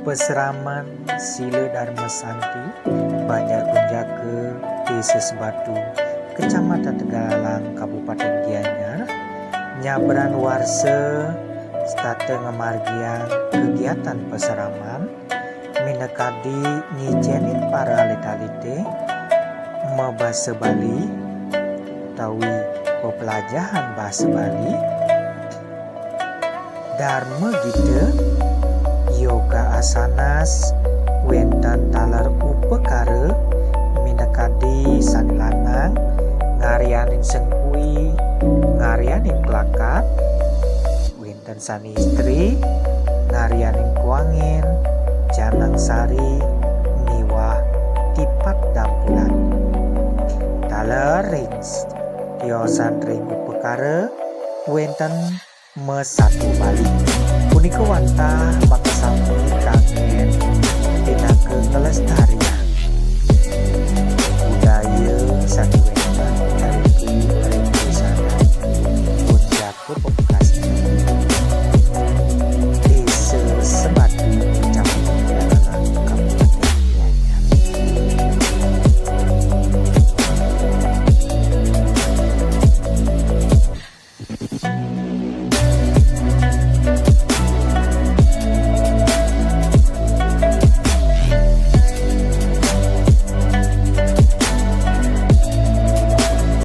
Peseraman Sila Dharma Santi, Banjarkunjaka, Desa Sebatu, Kecamatan Tegalalang, Kabupaten Gianyar, nyabran warsa stata ngamargian kegiatan peseraman, minekadi ngijenin para alit-alite, bahasa Bali, tawi pepelajaran bahasa Bali, Dharma Gita, yoga asanas, wenten talar upekara, minekadi sanilanang, ngarianin sengkui, ngarianin pelakat, wenten sani istri, ngarianin kuangin, janang sari, miwah tipat dampulan. Talar rings, tiosan ring upekara, wenten mesatu Bali. Punika wantah